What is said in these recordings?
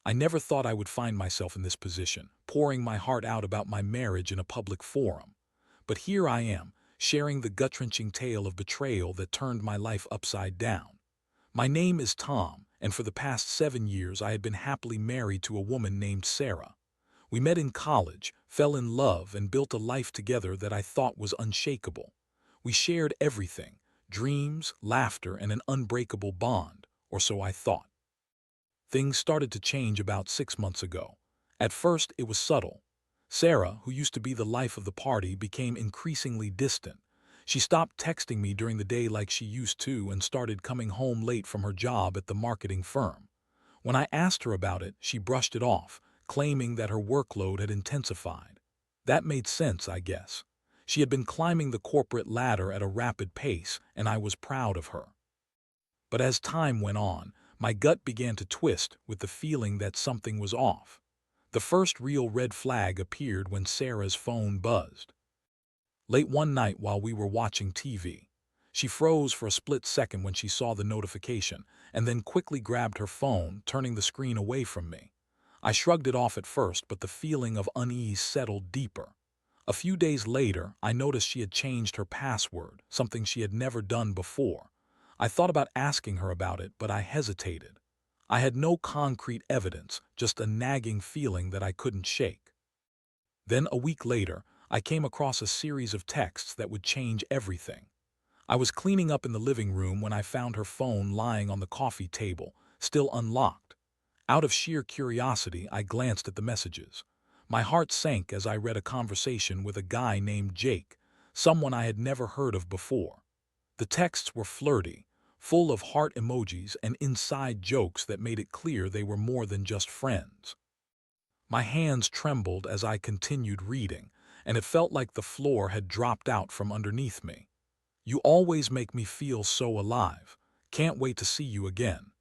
I never thought I would find myself in this position, pouring my heart out about my marriage in a public forum. But here I am, sharing the gut-wrenching tale of betrayal that turned my life upside down. My name is Tom, and for the past 7 years I had been happily married to a woman named Sarah. We met in college, fell in love, and built a life together that I thought was unshakable. We shared everything: dreams, laughter, and an unbreakable bond, or so I thought. Things started to change about 6 months ago. At first, it was subtle. Sarah, who used to be the life of the party, became increasingly distant. She stopped texting me during the day like she used to and started coming home late from her job at the marketing firm. When I asked her about it, she brushed it off, claiming that her workload had intensified. That made sense, I guess. She had been climbing the corporate ladder at a rapid pace, and I was proud of her. But as time went on, my gut began to twist with the feeling that something was off. The first real red flag appeared when Sarah's phone buzzed. Late one night while we were watching TV, she froze for a split second when she saw the notification, and then quickly grabbed her phone, turning the screen away from me. I shrugged it off at first, but the feeling of unease settled deeper. A few days later, I noticed she had changed her password, something she had never done before. I thought about asking her about it, but I hesitated. I had no concrete evidence, just a nagging feeling that I couldn't shake. Then, a week later, I came across a series of texts that would change everything. I was cleaning up in the living room when I found her phone lying on the coffee table, still unlocked. Out of sheer curiosity, I glanced at the messages. My heart sank as I read a conversation with a guy named Jake, someone I had never heard of before. The texts were flirty, full of heart emojis and inside jokes that made it clear they were more than just friends. My hands trembled as I continued reading, and it felt like the floor had dropped out from underneath me. "You always make me feel so alive. Can't wait to see you again."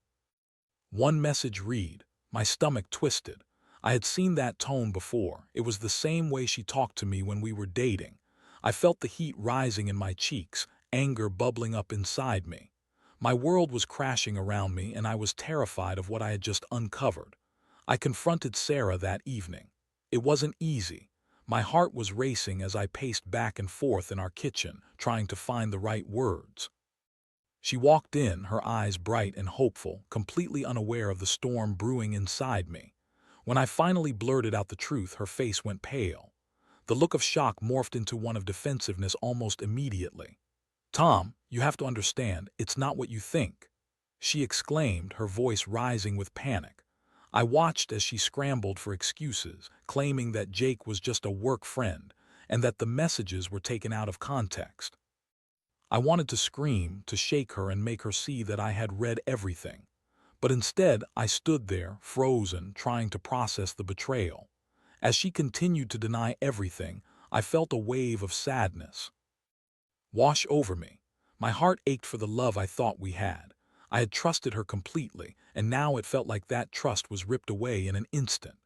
One message read. My stomach twisted. I had seen that tone before. It was the same way she talked to me when we were dating. I felt the heat rising in my cheeks, anger bubbling up inside me. My world was crashing around me, and I was terrified of what I had just uncovered. I confronted Sarah that evening. It wasn't easy. My heart was racing as I paced back and forth in our kitchen, trying to find the right words. She walked in, her eyes bright and hopeful, completely unaware of the storm brewing inside me. When I finally blurted out the truth, her face went pale. The look of shock morphed into one of defensiveness almost immediately. "Tom, you have to understand, it's not what you think," she exclaimed, her voice rising with panic. I watched as she scrambled for excuses, claiming that Jake was just a work friend and that the messages were taken out of context. I wanted to scream, to shake her and make her see that I had read everything. But instead, I stood there, frozen, trying to process the betrayal. As she continued to deny everything, I felt a wave of sadness wash over me. My heart ached for the love I thought we had. I had trusted her completely, and now it felt like that trust was ripped away in an instant.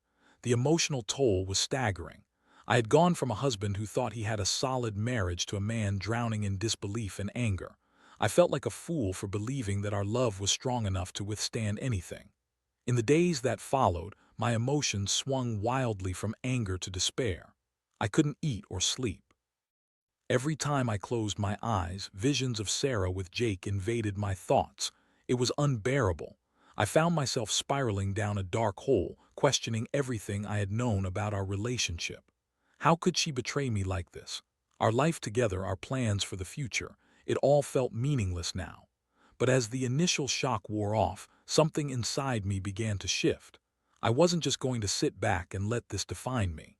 The emotional toll was staggering. I had gone from a husband who thought he had a solid marriage to a man drowning in disbelief and anger. I felt like a fool for believing that our love was strong enough to withstand anything. In the days that followed, my emotions swung wildly from anger to despair. I couldn't eat or sleep. Every time I closed my eyes, visions of Sarah with Jake invaded my thoughts. It was unbearable. I found myself spiraling down a dark hole, questioning everything I had known about our relationship. How could she betray me like this? Our life together, our plans for the future, it all felt meaningless now. But as the initial shock wore off, something inside me began to shift. I wasn't just going to sit back and let this define me.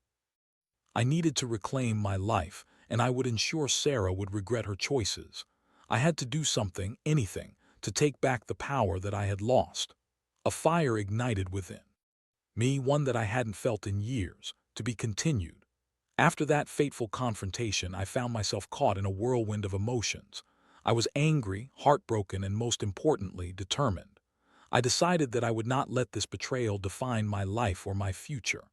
I needed to reclaim my life, and I would ensure Sarah would regret her choices. I had to do something, anything, to take back the power that I had lost. A fire ignited within me, one that I hadn't felt in years, to be continued. After that fateful confrontation, I found myself caught in a whirlwind of emotions. I was angry, heartbroken, and most importantly, determined. I decided that I would not let this betrayal define my life or my future.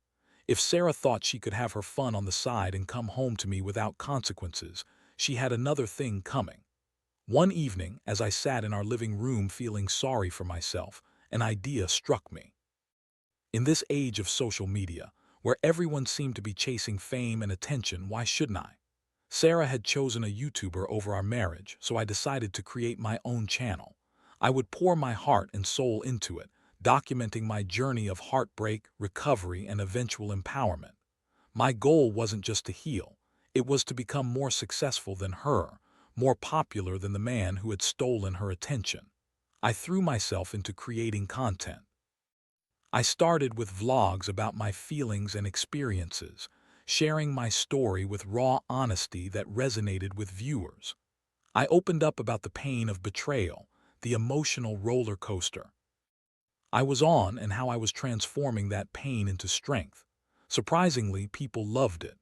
If Sarah thought she could have her fun on the side and come home to me without consequences, she had another thing coming. One evening, as I sat in our living room feeling sorry for myself, an idea struck me. In this age of social media, where everyone seemed to be chasing fame and attention, why shouldn't I? Sarah had chosen a YouTuber over our marriage, so I decided to create my own channel. I would pour my heart and soul into it, documenting my journey of heartbreak, recovery, and eventual empowerment. My goal wasn't just to heal, it was to become more successful than her, more popular than the man who had stolen her attention. I threw myself into creating content. I started with vlogs about my feelings and experiences, sharing my story with raw honesty that resonated with viewers. I opened up about the pain of betrayal, the emotional roller coaster I was on, and how I was transforming that pain into strength. Surprisingly, people loved it.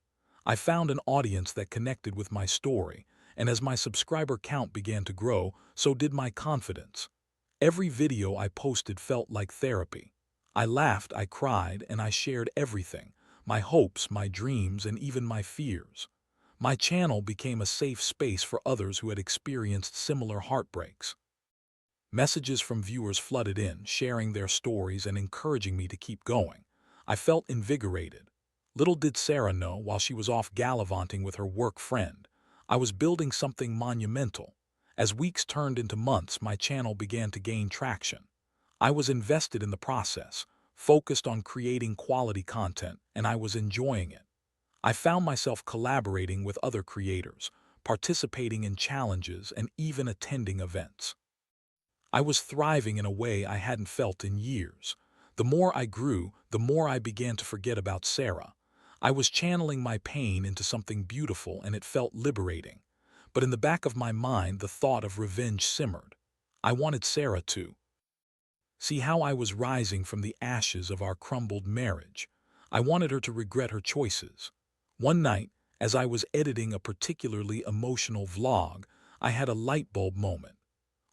I found an audience that connected with my story, and as my subscriber count began to grow, so did my confidence. Every video I posted felt like therapy. I laughed, I cried, and I shared everything, my hopes, my dreams, and even my fears. My channel became a safe space for others who had experienced similar heartbreaks. Messages from viewers flooded in, sharing their stories and encouraging me to keep going. I felt invigorated. Little did Sarah know, while she was off gallivanting with her work friend, I was building something monumental. As weeks turned into months, my channel began to gain traction. I was invested in the process, focused on creating quality content, and I was enjoying it. I found myself collaborating with other creators, participating in challenges, and even attending events. I was thriving in a way I hadn't felt in years. The more I grew, the more I began to forget about Sarah. I was channeling my pain into something beautiful, and it felt liberating. But in the back of my mind, the thought of revenge simmered. I wanted Sarah to see how I was rising from the ashes of our crumbled marriage. I wanted her to regret her choices. One night, as I was editing a particularly emotional vlog, I had a light bulb moment.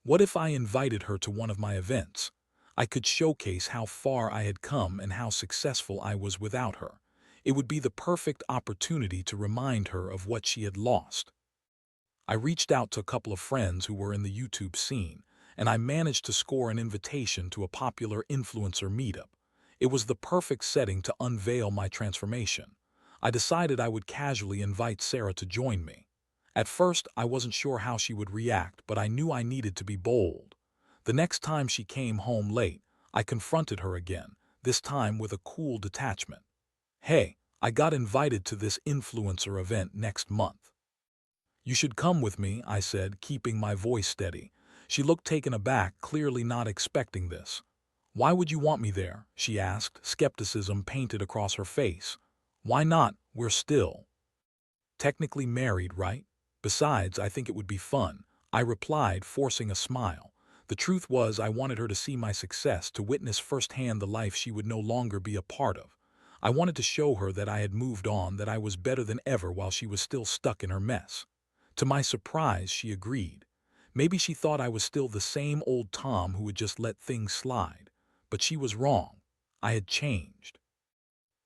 What if I invited her to one of my events? I could showcase how far I had come and how successful I was without her. It would be the perfect opportunity to remind her of what she had lost. I reached out to a couple of friends who were in the YouTube scene, and I managed to score an invitation to a popular influencer meetup. It was the perfect setting to unveil my transformation. I decided I would casually invite Sarah to join me. At first, I wasn't sure how she would react, but I knew I needed to be bold. The next time she came home late, I confronted her again, this time with a cool detachment. "Hey, I got invited to this influencer event next month. You should come with me," I said, keeping my voice steady. She looked taken aback, clearly not expecting this. "Why would you want me there?" she asked, skepticism painted across her face. "Why not? We're still technically married, right? Besides, I think it would be fun," I replied, forcing a smile. The truth was, I wanted her to see my success, to witness firsthand the life she would no longer be a part of. I wanted to show her that I had moved on, that I was better than ever while she was still stuck in her mess. To my surprise, she agreed. Maybe she thought I was still the same old Tom who would just let things slide. But she was wrong. I had changed.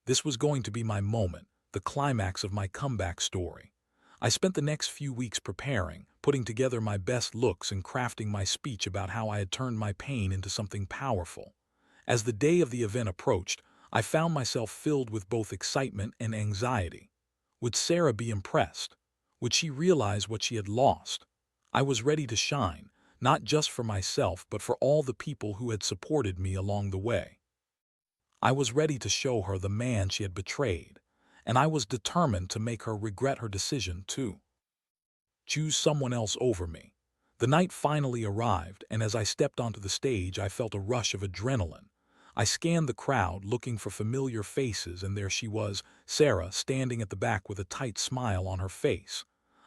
This was going to be my moment, the climax of my comeback story. I spent the next few weeks preparing, putting together my best looks and crafting my speech about how I had turned my pain into something powerful. As the day of the event approached, I found myself filled with both excitement and anxiety. Would Sarah be impressed? Would she realize what she had lost? I was ready to shine, not just for myself but for all the people who had supported me along the way. I was ready to show her the man she had betrayed, and I was determined to make her regret her decision to choose someone else over me. The night finally arrived, and as I stepped onto the stage, I felt a rush of adrenaline. I scanned the crowd, looking for familiar faces, and there she was, Sarah, standing at the back with a tight smile on her face.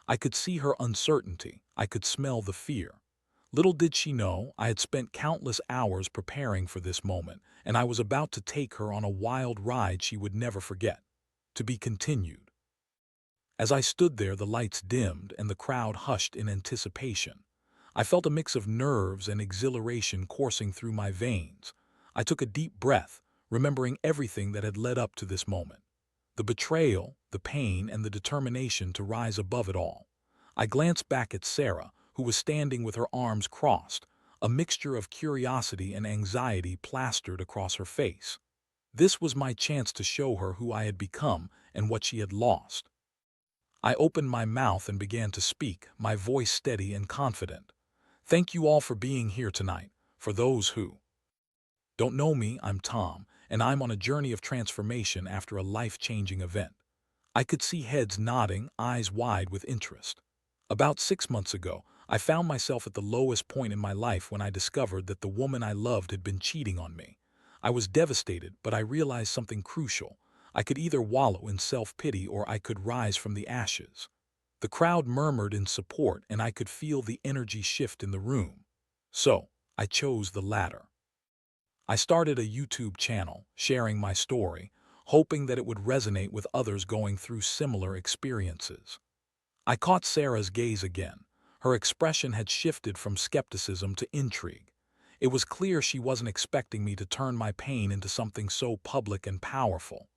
I could see her uncertainty. I could smell the fear. Little did she know, I had spent countless hours preparing for this moment, and I was about to take her on a wild ride she would never forget. To be continued. As I stood there, the lights dimmed and the crowd hushed in anticipation. I felt a mix of nerves and exhilaration coursing through my veins. I took a deep breath, remembering everything that had led up to this moment. The betrayal, the pain, and the determination to rise above it all. I glanced back at Sarah, who was standing with her arms crossed, a mixture of curiosity and anxiety plastered across her face. This was my chance to show her who I had become and what she had lost. I opened my mouth and began to speak, my voice steady and confident. Thank you all for being here tonight. For those who don't know me, I'm Tom, and I'm on a journey of transformation after a life-changing event. I could see heads nodding, eyes wide with interest. About 6 months ago, I found myself at the lowest point in my life when I discovered that the woman I loved had been cheating on me. I was devastated, but I realized something crucial. I could either wallow in self-pity or I could rise from the ashes. The crowd murmured in support, and I could feel the energy shift in the room. So, I chose the latter. I started a YouTube channel, sharing my story, hoping that it would resonate with others going through similar experiences. I caught Sarah's gaze again. Her expression had shifted from skepticism to intrigue. It was clear she wasn't expecting me to turn my pain into something so public and powerful.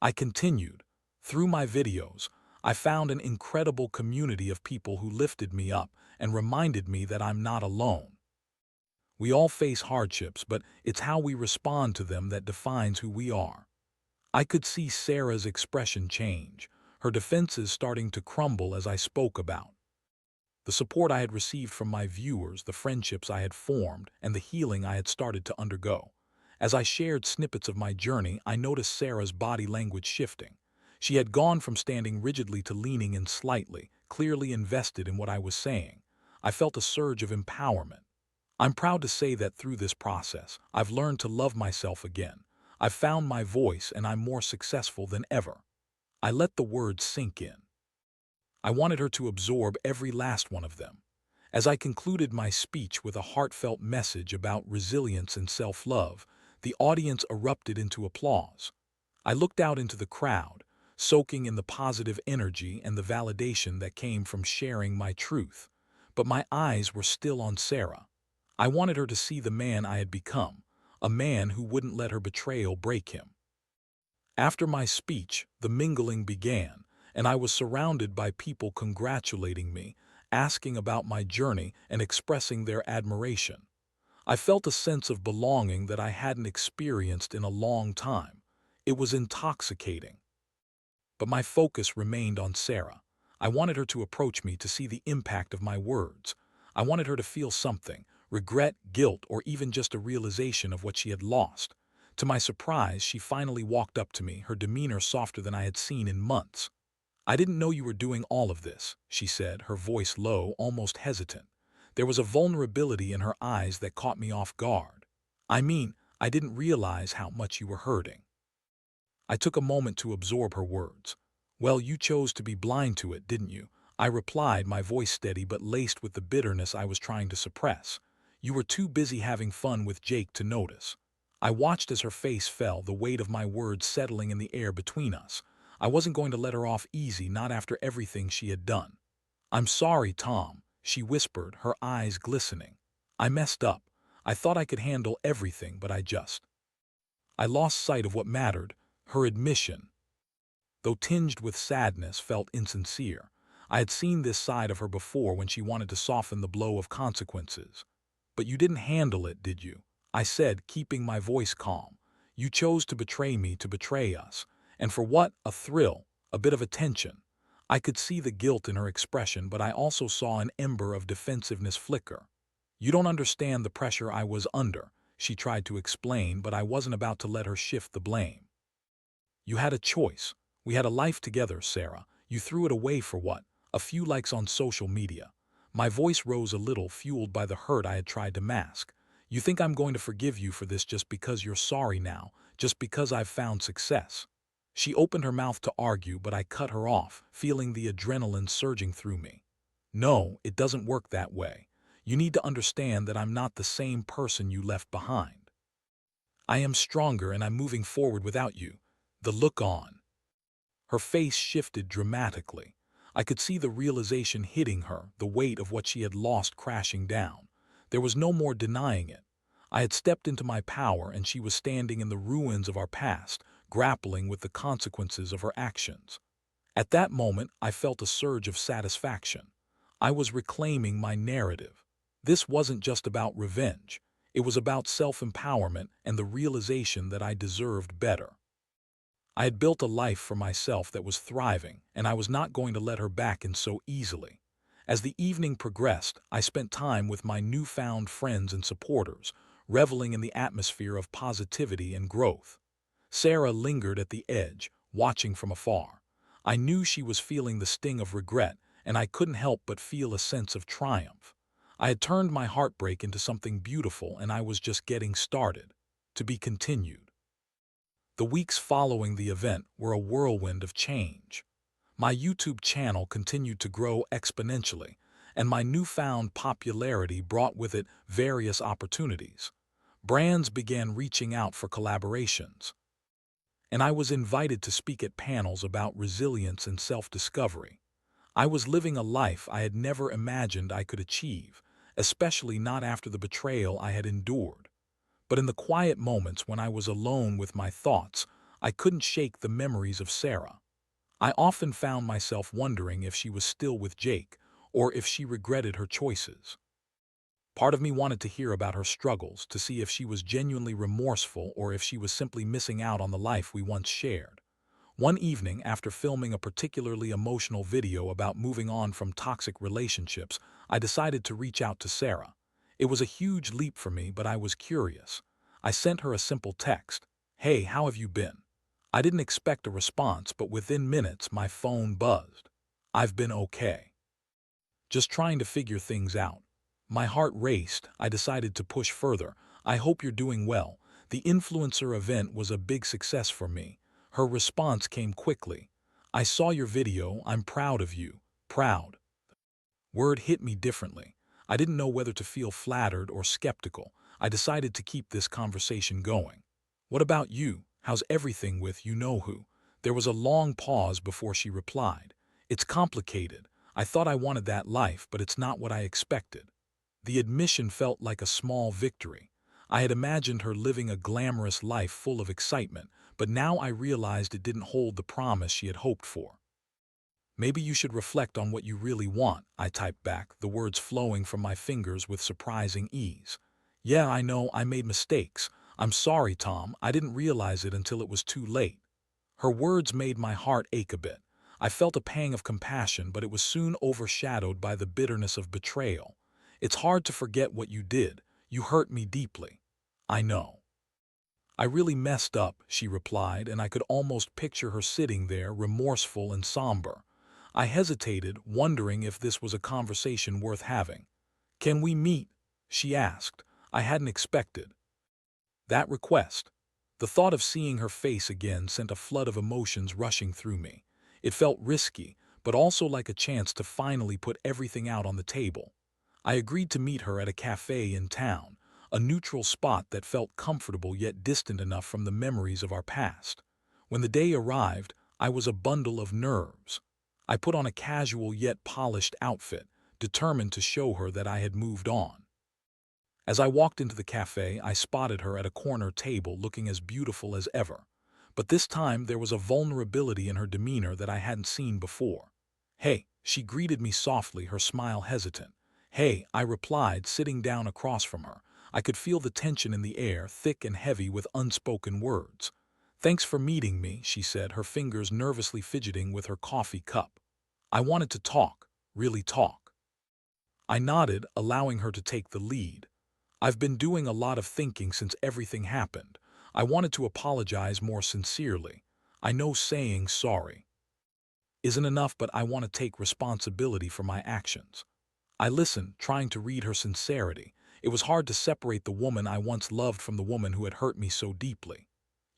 I continued. Through my videos, I found an incredible community of people who lifted me up and reminded me that I'm not alone. We all face hardships, but it's how we respond to them that defines who we are. I could see Sarah's expression change, her defenses starting to crumble as I spoke about the support I had received from my viewers, the friendships I had formed, and the healing I had started to undergo. As I shared snippets of my journey, I noticed Sarah's body language shifting. She had gone from standing rigidly to leaning in slightly, clearly invested in what I was saying. I felt a surge of empowerment. I'm proud to say that through this process, I've learned to love myself again. I've found my voice and I'm more successful than ever. I let the words sink in. I wanted her to absorb every last one of them. As I concluded my speech with a heartfelt message about resilience and self-love, the audience erupted into applause. I looked out into the crowd, soaking in the positive energy and the validation that came from sharing my truth. But my eyes were still on Sarah. I wanted her to see the man I had become, a man who wouldn't let her betrayal break him. After my speech, the mingling began, and I was surrounded by people congratulating me, asking about my journey and expressing their admiration. I felt a sense of belonging that I hadn't experienced in a long time. It was intoxicating. But my focus remained on Sarah. I wanted her to approach me to see the impact of my words. I wanted her to feel something, regret, guilt, or even just a realization of what she had lost. To my surprise, she finally walked up to me, her demeanor softer than I had seen in months. "I didn't know you were doing all of this," she said, her voice low, almost hesitant. There was a vulnerability in her eyes that caught me off guard. I didn't realize how much you were hurting." I took a moment to absorb her words. "Well, you chose to be blind to it, didn't you?" I replied, my voice steady but laced with the bitterness I was trying to suppress. "You were too busy having fun with Jake to notice." I watched as her face fell, the weight of my words settling in the air between us. I wasn't going to let her off easy, not after everything she had done. "I'm sorry, Tom," she whispered, her eyes glistening. "I messed up. I thought I could handle everything, but I lost sight of what mattered." Her admission, though tinged with sadness, felt insincere. I had seen this side of her before when she wanted to soften the blow of consequences. "But you didn't handle it, did you?" I said, keeping my voice calm. "You chose to betray me, to betray us. And for what? A thrill, a bit of attention." I could see the guilt in her expression, but I also saw an ember of defensiveness flicker. "You don't understand the pressure I was under," she tried to explain, but I wasn't about to let her shift the blame. "You had a choice. We had a life together, Sarah. You threw it away for what? A few likes on social media." My voice rose a little, fueled by the hurt I had tried to mask. "You think I'm going to forgive you for this just because you're sorry now, just because I've found success?" She opened her mouth to argue, but I cut her off, feeling the adrenaline surging through me. "No, it doesn't work that way. You need to understand that I'm not the same person you left behind. I am stronger and I'm moving forward without you." The look on her face shifted dramatically. I could see the realization hitting her, the weight of what she had lost crashing down. There was no more denying it. I had stepped into my power, and she was standing in the ruins of our past, grappling with the consequences of her actions. At that moment, I felt a surge of satisfaction. I was reclaiming my narrative. This wasn't just about revenge. It was about self-empowerment and the realization that I deserved better. I had built a life for myself that was thriving, and I was not going to let her back in so easily. As the evening progressed, I spent time with my newfound friends and supporters, reveling in the atmosphere of positivity and growth. Sarah lingered at the edge, watching from afar. I knew she was feeling the sting of regret, and I couldn't help but feel a sense of triumph. I had turned my heartbreak into something beautiful, and I was just getting started. To be continued. The weeks following the event were a whirlwind of change. My YouTube channel continued to grow exponentially, and my newfound popularity brought with it various opportunities. Brands began reaching out for collaborations, and I was invited to speak at panels about resilience and self-discovery. I was living a life I had never imagined I could achieve, especially not after the betrayal I had endured. But in the quiet moments when I was alone with my thoughts, I couldn't shake the memories of Sarah. I often found myself wondering if she was still with Jake, or if she regretted her choices. Part of me wanted to hear about her struggles, to see if she was genuinely remorseful or if she was simply missing out on the life we once shared. One evening, after filming a particularly emotional video about moving on from toxic relationships, I decided to reach out to Sarah. It was a huge leap for me, but I was curious. I sent her a simple text. "Hey, how have you been?" I didn't expect a response, but within minutes my phone buzzed. "I've been okay. Just trying to figure things out." My heart raced. I decided to push further. "I hope you're doing well. The influencer event was a big success for me." Her response came quickly. "I saw your video. I'm proud of you." Proud. Word hit me differently. I didn't know whether to feel flattered or skeptical. I decided to keep this conversation going. "What about you? How's everything with you-know-who?" There was a long pause before she replied. "It's complicated. I thought I wanted that life, but it's not what I expected." The admission felt like a small victory. I had imagined her living a glamorous life full of excitement, but now I realized it didn't hold the promise she had hoped for. "Maybe you should reflect on what you really want," I typed back, the words flowing from my fingers with surprising ease. "Yeah, I know, I made mistakes. I'm sorry, Tom. I didn't realize it until it was too late." Her words made my heart ache a bit. I felt a pang of compassion, but it was soon overshadowed by the bitterness of betrayal. "It's hard to forget what you did. You hurt me deeply." "I know. I really messed up," she replied, and I could almost picture her sitting there, remorseful and somber. I hesitated, wondering if this was a conversation worth having. "Can we meet?" she asked. I hadn't expected that request. The thought of seeing her face again sent a flood of emotions rushing through me. It felt risky, but also like a chance to finally put everything out on the table. I agreed to meet her at a cafe in town, a neutral spot that felt comfortable yet distant enough from the memories of our past. When the day arrived, I was a bundle of nerves. I put on a casual yet polished outfit, determined to show her that I had moved on. As I walked into the cafe, I spotted her at a corner table looking as beautiful as ever. But this time there was a vulnerability in her demeanor that I hadn't seen before. "Hey," she greeted me softly, her smile hesitant. "Hey," I replied, sitting down across from her. I could feel the tension in the air, thick and heavy with unspoken words. "Thanks for meeting me," she said, her fingers nervously fidgeting with her coffee cup. "I wanted to talk, really talk." I nodded, allowing her to take the lead. "I've been doing a lot of thinking since everything happened. I wanted to apologize more sincerely. I know saying sorry isn't enough, but I want to take responsibility for my actions." I listened, trying to read her sincerity. It was hard to separate the woman I once loved from the woman who had hurt me so deeply.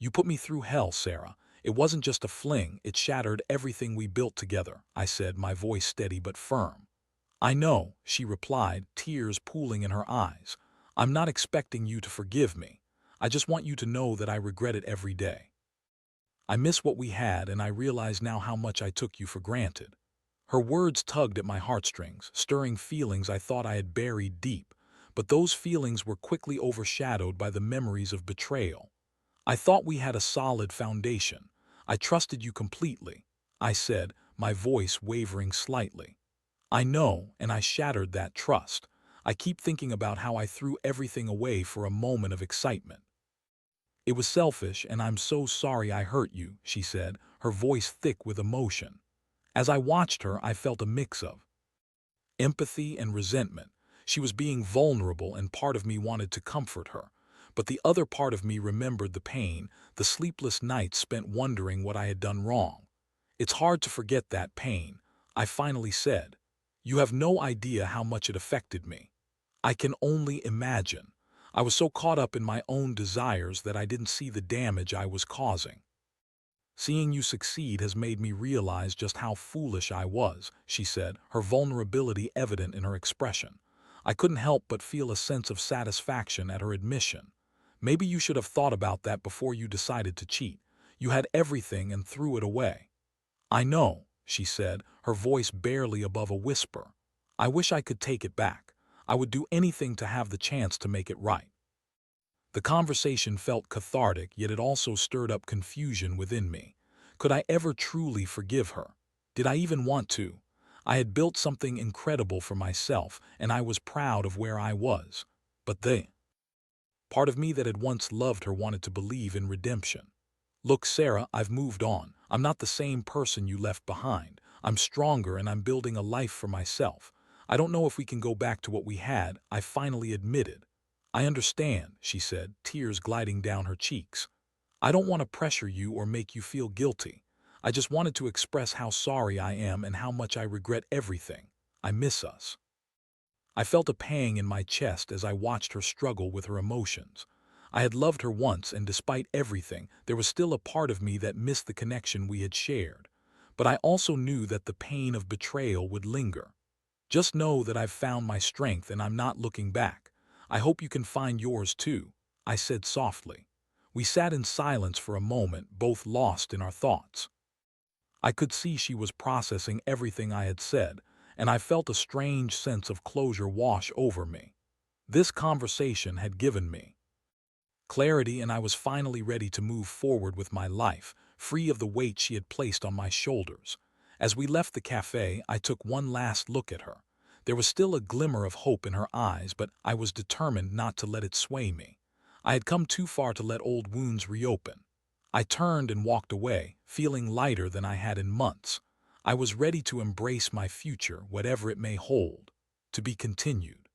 "You put me through hell, Sarah. It wasn't just a fling, it shattered everything we built together," I said, my voice steady but firm. "I know," she replied, tears pooling in her eyes. "I'm not expecting you to forgive me. I just want you to know that I regret it every day. I miss what we had, and I realize now how much I took you for granted." Her words tugged at my heartstrings, stirring feelings I thought I had buried deep, but those feelings were quickly overshadowed by the memories of betrayal. "I thought we had a solid foundation. I trusted you completely," I said, my voice wavering slightly. "I know, and I shattered that trust. I keep thinking about how I threw everything away for a moment of excitement. It was selfish, and I'm so sorry I hurt you, she said, her voice thick with emotion. As I watched her, I felt a mix of empathy and resentment. She was being vulnerable, and part of me wanted to comfort her. But the other part of me remembered the pain, the sleepless nights spent wondering what I had done wrong. It's hard to forget that pain, I finally said. You have no idea how much it affected me. I can only imagine. I was so caught up in my own desires that I didn't see the damage I was causing. Seeing you succeed has made me realize just how foolish I was, she said, her vulnerability evident in her expression. I couldn't help but feel a sense of satisfaction at her admission. Maybe you should have thought about that before you decided to cheat. You had everything and threw it away. I know, she said, her voice barely above a whisper. I wish I could take it back. I would do anything to have the chance to make it right. The conversation felt cathartic, yet it also stirred up confusion within me. Could I ever truly forgive her? Did I even want to? I had built something incredible for myself, and I was proud of where I was. But the part of me that had once loved her wanted to believe in redemption. Look, Sarah, I've moved on. I'm not the same person you left behind. I'm stronger, and I'm building a life for myself. I don't know if we can go back to what we had, I finally admitted. I understand, she said, tears gliding down her cheeks. I don't want to pressure you or make you feel guilty. I just wanted to express how sorry I am and how much I regret everything. I miss us. I felt a pang in my chest as I watched her struggle with her emotions. I had loved her once, and despite everything, there was still a part of me that missed the connection we had shared. But I also knew that the pain of betrayal would linger. Just know that I've found my strength and I'm not looking back. I hope you can find yours too, I said softly. We sat in silence for a moment, both lost in our thoughts. I could see she was processing everything I had said, and I felt a strange sense of closure wash over me. This conversation had given me clarity, and I was finally ready to move forward with my life, free of the weight she had placed on my shoulders. As we left the cafe, I took one last look at her. There was still a glimmer of hope in her eyes, but I was determined not to let it sway me. I had come too far to let old wounds reopen. I turned and walked away, feeling lighter than I had in months. I was ready to embrace my future, whatever it may hold. To be continued.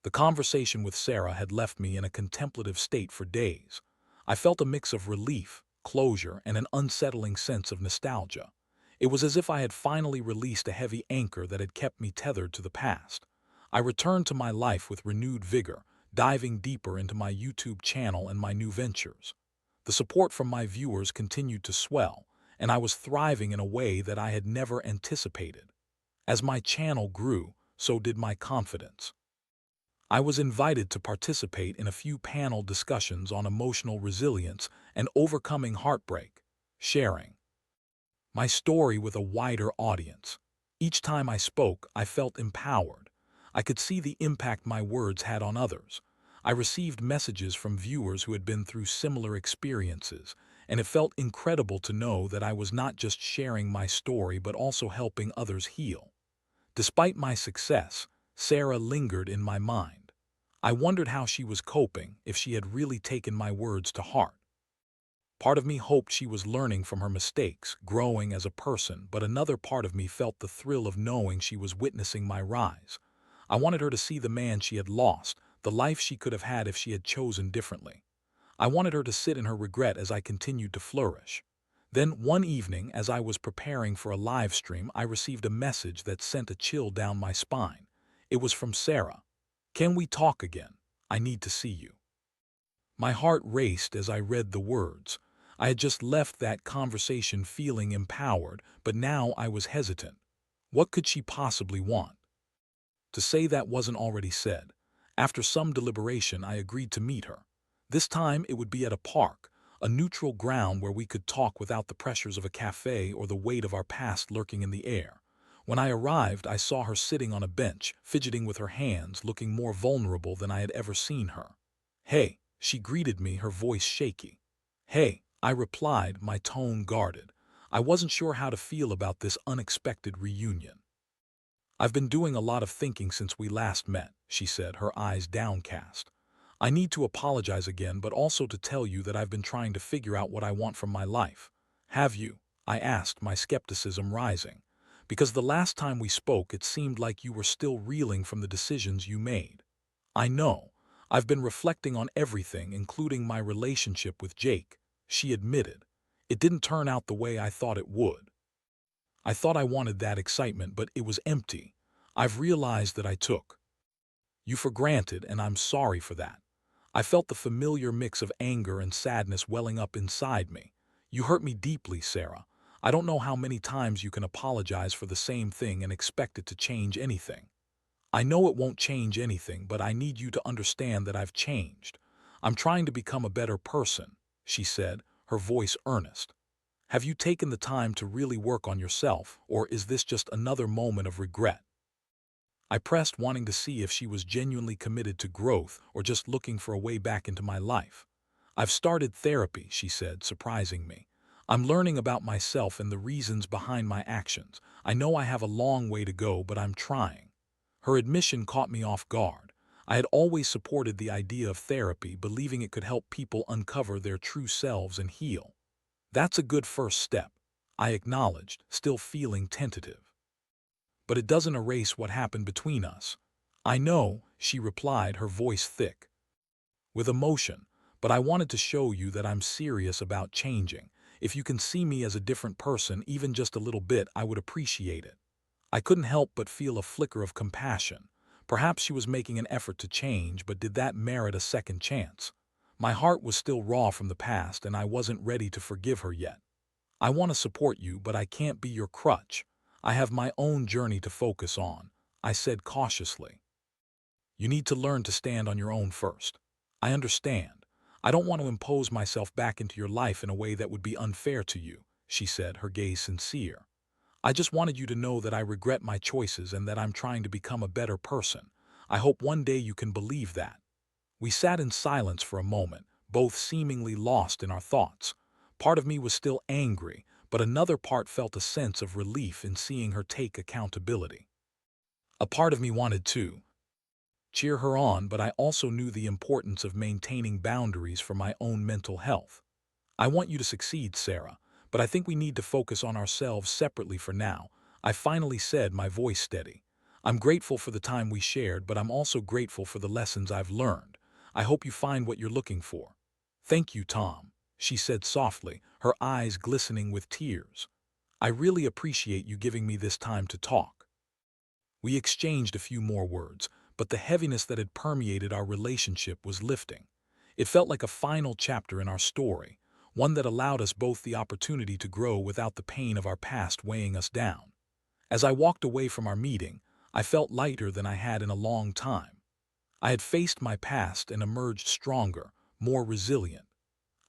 The conversation with Sarah had left me in a contemplative state for days. I felt a mix of relief, closure, and an unsettling sense of nostalgia. It was as if I had finally released a heavy anchor that had kept me tethered to the past. I returned to my life with renewed vigor, diving deeper into my YouTube channel and my new ventures. The support from my viewers continued to swell, and I was thriving in a way that I had never anticipated. As my channel grew, so did my confidence. I was invited to participate in a few panel discussions on emotional resilience and overcoming heartbreak, sharing my story with a wider audience. Each time I spoke, I felt empowered. I could see the impact my words had on others. I received messages from viewers who had been through similar experiences, and it felt incredible to know that I was not just sharing my story but also helping others heal. Despite my success, Sarah lingered in my mind. I wondered how she was coping, if she had really taken my words to heart. Part of me hoped she was learning from her mistakes, growing as a person, but another part of me felt the thrill of knowing she was witnessing my rise. I wanted her to see the man she had lost, the life she could have had if she had chosen differently. I wanted her to sit in her regret as I continued to flourish. Then, one evening, as I was preparing for a live stream, I received a message that sent a chill down my spine. It was from Sarah. "Can we talk again? I need to see you." My heart raced as I read the words. I had just left that conversation feeling empowered, but now I was hesitant. What could she possibly want? To say that wasn't already said. After some deliberation, I agreed to meet her. This time it would be at a park, a neutral ground where we could talk without the pressures of a cafe or the weight of our past lurking in the air. When I arrived, I saw her sitting on a bench, fidgeting with her hands, looking more vulnerable than I had ever seen her. "Hey," she greeted me, her voice shaky. "Hey," I replied, my tone guarded. I wasn't sure how to feel about this unexpected reunion. I've been doing a lot of thinking since we last met, she said, her eyes downcast. I need to apologize again, but also to tell you that I've been trying to figure out what I want from my life. Have you? I asked, my skepticism rising. Because the last time we spoke, it seemed like you were still reeling from the decisions you made. I know. I've been reflecting on everything, including my relationship with Jake, she admitted. It didn't turn out the way I thought it would. I thought I wanted that excitement, but it was empty. I've realized that I took you for granted, and I'm sorry for that. I felt the familiar mix of anger and sadness welling up inside me. You hurt me deeply, Sarah. I don't know how many times you can apologize for the same thing and expect it to change anything. I know it won't change anything, but I need you to understand that I've changed. I'm trying to become a better person, she said, her voice earnest. Have you taken the time to really work on yourself, or is this just another moment of regret? I pressed, wanting to see if she was genuinely committed to growth or just looking for a way back into my life. I've started therapy, she said, surprising me. I'm learning about myself and the reasons behind my actions. I know I have a long way to go, but I'm trying. Her admission caught me off guard. I had always supported the idea of therapy, believing it could help people uncover their true selves and heal. That's a good first step, I acknowledged, still feeling tentative. But it doesn't erase what happened between us. I know, she replied, her voice thick with emotion, but I wanted to show you that I'm serious about changing. If you can see me as a different person, even just a little bit, I would appreciate it. I couldn't help but feel a flicker of compassion. Perhaps she was making an effort to change, but did that merit a second chance? My heart was still raw from the past, and I wasn't ready to forgive her yet. I want to support you, but I can't be your crutch. I have my own journey to focus on, I said cautiously. You need to learn to stand on your own first. I understand. I don't want to impose myself back into your life in a way that would be unfair to you, she said, her gaze sincere. I just wanted you to know that I regret my choices and that I'm trying to become a better person. I hope one day you can believe that. We sat in silence for a moment, both seemingly lost in our thoughts. Part of me was still angry, but another part felt a sense of relief in seeing her take accountability. A part of me wanted to cheer her on, but I also knew the importance of maintaining boundaries for my own mental health. I want you to succeed, Sarah, but I think we need to focus on ourselves separately for now, I finally said, my voice steady. I'm grateful for the time we shared, but I'm also grateful for the lessons I've learned. I hope you find what you're looking for. Thank you, Tom, she said softly, her eyes glistening with tears. I really appreciate you giving me this time to talk. We exchanged a few more words, but the heaviness that had permeated our relationship was lifting. It felt like a final chapter in our story, one that allowed us both the opportunity to grow without the pain of our past weighing us down. As I walked away from our meeting, I felt lighter than I had in a long time. I had faced my past and emerged stronger, more resilient.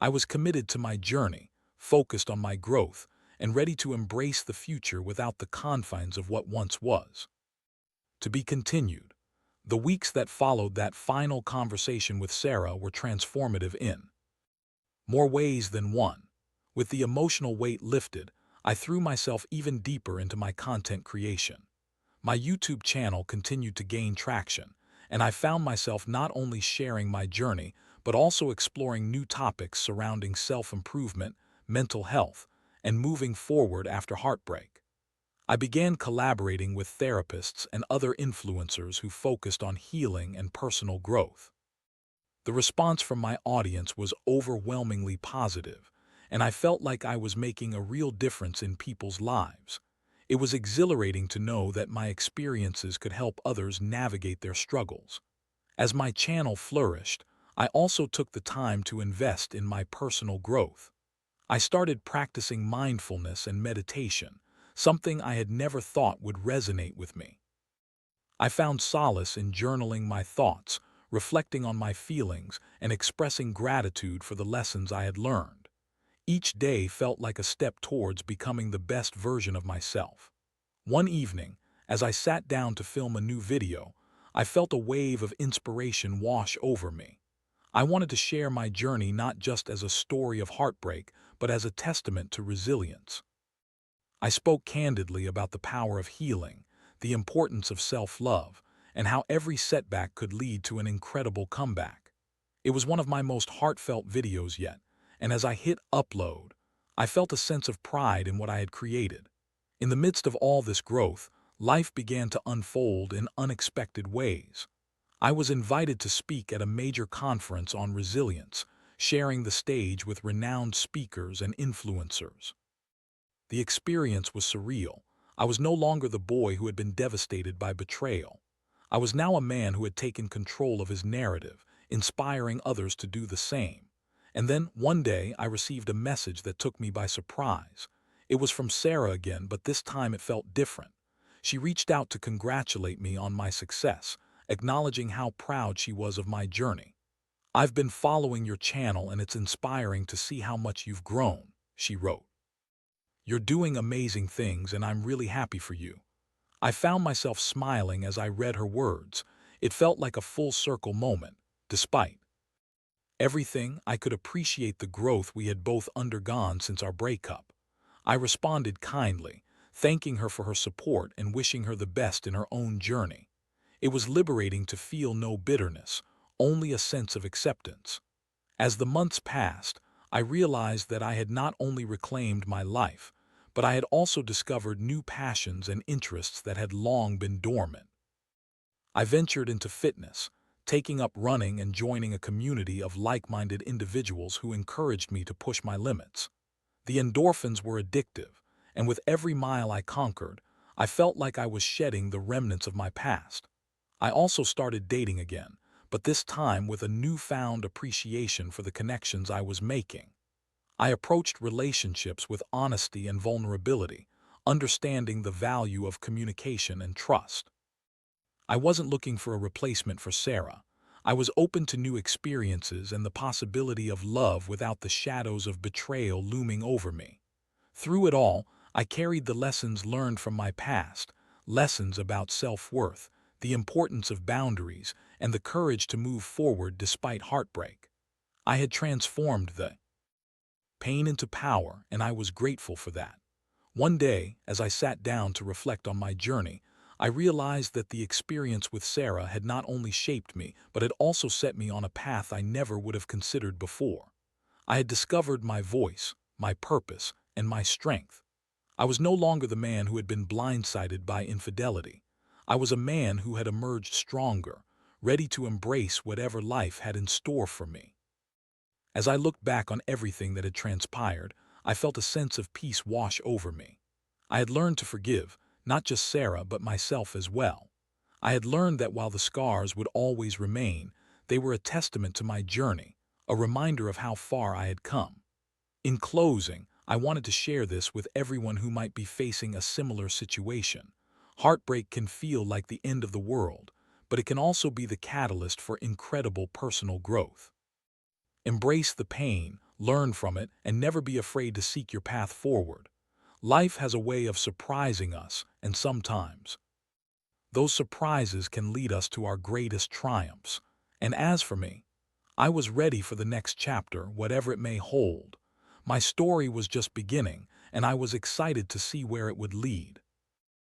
I was committed to my journey, focused on my growth, and ready to embrace the future without the confines of what once was. To be continued. The weeks that followed that final conversation with Sarah were transformative in more ways than one. With the emotional weight lifted, I threw myself even deeper into my content creation. My YouTube channel continued to gain traction, and I found myself not only sharing my journey, but also exploring new topics surrounding self-improvement, mental health, and moving forward after heartbreak. I began collaborating with therapists and other influencers who focused on healing and personal growth. The response from my audience was overwhelmingly positive, and I felt like I was making a real difference in people's lives. It was exhilarating to know that my experiences could help others navigate their struggles. As my channel flourished, I also took the time to invest in my personal growth. I started practicing mindfulness and meditation, something I had never thought would resonate with me. I found solace in journaling my thoughts, reflecting on my feelings, and expressing gratitude for the lessons I had learned. Each day felt like a step towards becoming the best version of myself. One evening, as I sat down to film a new video, I felt a wave of inspiration wash over me. I wanted to share my journey not just as a story of heartbreak, but as a testament to resilience. I spoke candidly about the power of healing, the importance of self-love, and how every setback could lead to an incredible comeback. It was one of my most heartfelt videos yet, and as I hit upload, I felt a sense of pride in what I had created. In the midst of all this growth, life began to unfold in unexpected ways. I was invited to speak at a major conference on resilience, sharing the stage with renowned speakers and influencers. The experience was surreal. I was no longer the boy who had been devastated by betrayal. I was now a man who had taken control of his narrative, inspiring others to do the same. And then, one day, I received a message that took me by surprise. It was from Sarah again, but this time it felt different. She reached out to congratulate me on my success, acknowledging how proud she was of my journey. "I've been following your channel and it's inspiring to see how much you've grown," she wrote. "You're doing amazing things and I'm really happy for you." I found myself smiling as I read her words. It felt like a full-circle moment. Despite everything, I could appreciate the growth we had both undergone since our breakup. I responded kindly, thanking her for her support and wishing her the best in her own journey. It was liberating to feel no bitterness, only a sense of acceptance. As the months passed, I realized that I had not only reclaimed my life, but I had also discovered new passions and interests that had long been dormant. I ventured into fitness, taking up running and joining a community of like-minded individuals who encouraged me to push my limits. The endorphins were addictive, and with every mile I conquered, I felt like I was shedding the remnants of my past. I also started dating again, but this time with a newfound appreciation for the connections I was making. I approached relationships with honesty and vulnerability, understanding the value of communication and trust. I wasn't looking for a replacement for Sarah. I was open to new experiences and the possibility of love without the shadows of betrayal looming over me. Through it all, I carried the lessons learned from my past, lessons about self-worth, the importance of boundaries, and the courage to move forward despite heartbreak. I had transformed the pain into power, and I was grateful for that. One day, as I sat down to reflect on my journey, I realized that the experience with Sarah had not only shaped me, but had also set me on a path I never would have considered before. I had discovered my voice, my purpose, and my strength. I was no longer the man who had been blindsided by infidelity. I was a man who had emerged stronger, ready to embrace whatever life had in store for me. As I looked back on everything that had transpired, I felt a sense of peace wash over me. I had learned to forgive, not just Sarah, but myself as well. I had learned that while the scars would always remain, they were a testament to my journey, a reminder of how far I had come. In closing, I wanted to share this with everyone who might be facing a similar situation. Heartbreak can feel like the end of the world, but it can also be the catalyst for incredible personal growth. Embrace the pain, learn from it, and never be afraid to seek your path forward. Life has a way of surprising us, and sometimes those surprises can lead us to our greatest triumphs. And as for me, I was ready for the next chapter, whatever it may hold. My story was just beginning, and I was excited to see where it would lead.